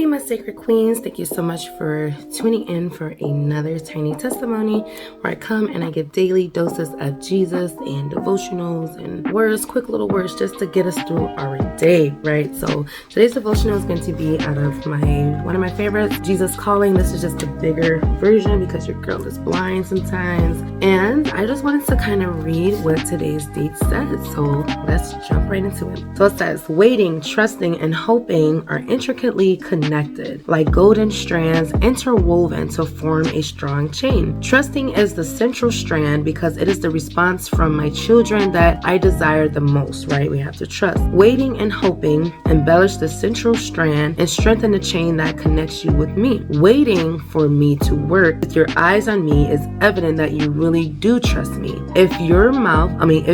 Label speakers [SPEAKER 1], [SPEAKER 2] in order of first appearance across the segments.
[SPEAKER 1] my sacred queens. Thank you so much for tuning in for another tiny testimony where I come and I give daily doses of Jesus and devotionals and words, quick little words just to get us through our day, right? So today's devotional is going to be out of one of my favorites, JesusCalling. This is just a bigger version because your girl is blind sometimes. And I just wanted to kind of read what today's date says. So let's jump right into it. So it says, waiting, trusting, and hoping are intricately connected, like golden strands interwoven to form a strong chain. Trusting is the central strand because it is the response from my children that I desire the most, right? We have to trust. Waiting and hoping embellish the central strand and strengthen the chain that connects you with me. Waiting for me to work with your eyes on me is evident that you really do trust me. If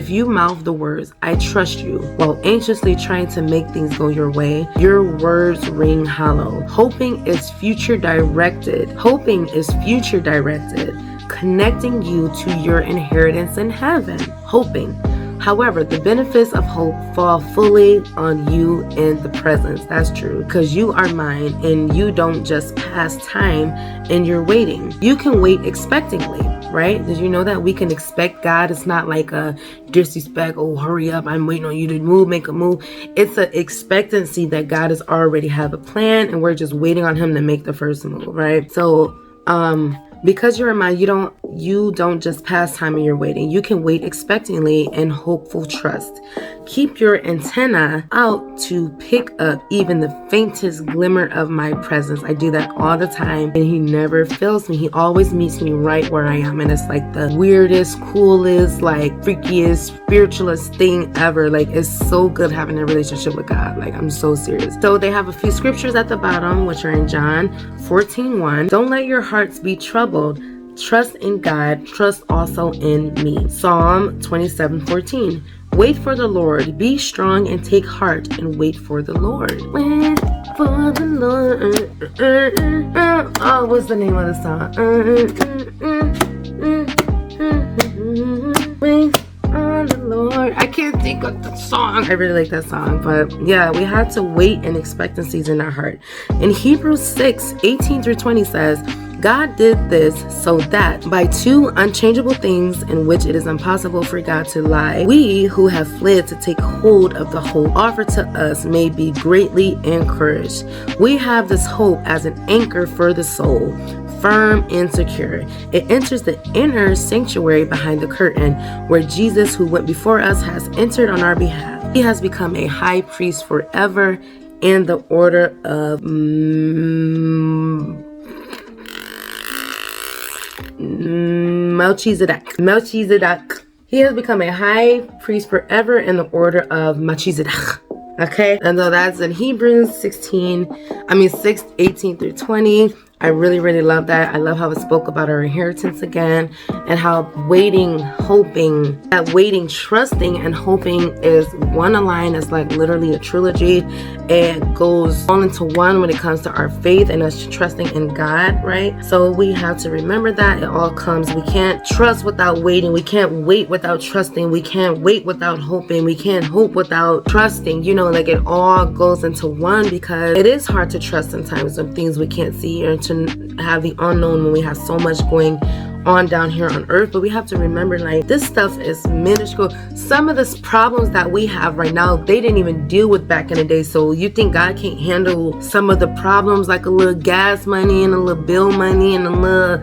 [SPEAKER 1] you mouth the words, I trust you, while anxiously trying to make things go your way, your words ring hollow. Hoping is future directed, connecting you to your inheritance in heaven. Hoping. However, the benefits of hope fall fully on you in the presence. That's true, because you are mine and you don't just pass time in your waiting. You can wait expectantly, right? Did you know that we can expect God? It's not like a disrespect, oh, hurry up, I'm waiting on you to move, make a move. It's an expectancy that God has already have a plan and we're just waiting on him to make the first move, right? So, because you're in mine, you don't just pass time in your waiting. You can wait expectantly in hopeful trust. Keep your antenna out to pick up even the faintest glimmer of my presence. I do that all the time and he never fails me. He always meets me right where I am. And it's like the weirdest, coolest, like freakiest, spiritualist thing ever. Like, it's so good having a relationship with God. Like, I'm so serious. So they have a few scriptures at the bottom, which are in John 14:1. Don't let your hearts be troubled. Trust in God. Trust also in me. Psalm 27:14. Wait for the Lord. Be strong and take heart and wait for the Lord. Wait for the Lord. Oh, what's the name of the song? Wait on the Lord. I can't think of the song. I really like that song. But yeah, we have to wait in expectancies in our heart. In Hebrews 6:18-20 says, God did this so that by two unchangeable things in which it is impossible for God to lie, we who have fled to take hold of the hope offered to us may be greatly encouraged. We have this hope as an anchor for the soul, firm and secure. It enters the inner sanctuary behind the curtain where Jesus, who went before us, has entered on our behalf. He has become a high priest forever in the order of Melchizedek. He has become a high priest forever in the order of Melchizedek. Okay, and so that's in Hebrews 6:18-20. I really, really love that. I love how it spoke about our inheritance again and how waiting, trusting, and hoping is one line. It's like literally a trilogy. It goes all into one when it comes to our faith and us trusting in God, right? So we have to remember that it all comes. We can't trust without waiting. We can't wait without trusting. We can't wait without hoping. We can't hope without trusting. Like it all goes into one because it is hard to trust sometimes of things we can't see or to have the unknown when we have so much going on down here on earth. But we have to remember, like, this stuff is minuscule. Some of the problems that we have right now, they didn't even deal with back in the day. So you think God can't handle some of the problems, like a little gas money and a little bill money and a little,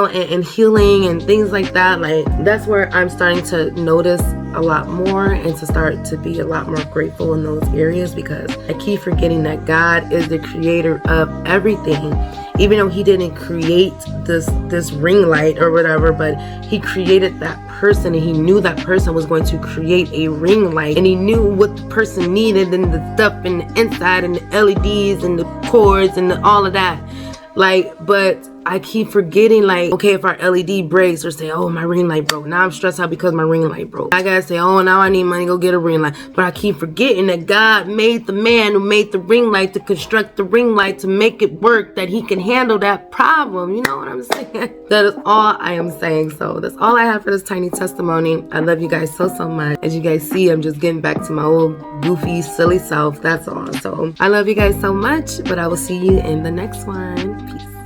[SPEAKER 1] and healing and things like that. Like, that's where I'm starting to notice a lot more and to start to be a lot more grateful in those areas, because I keep forgetting that God is the creator of everything. Even though he didn't create this ring light or whatever, but he created that person and he knew that person was going to create a ring light, and he knew what the person needed and the stuff and the inside and the LEDs and the cords and all of that. Like, but I keep forgetting, like, okay, if our LED breaks, or say, oh, my ring light broke. Now I'm stressed out because my ring light broke. I gotta say, oh, now I need money to go get a ring light. But I keep forgetting that God made the man who made the ring light to construct the ring light to make it work, that he can handle that problem. You know what I'm saying? That is all I am saying. So that's all I have for this tiny testimony. I love you guys so much. As you guys see, I'm just getting back to my old goofy, silly self. That's all. So I love you guys so much, but I will see you in the next one. Peace.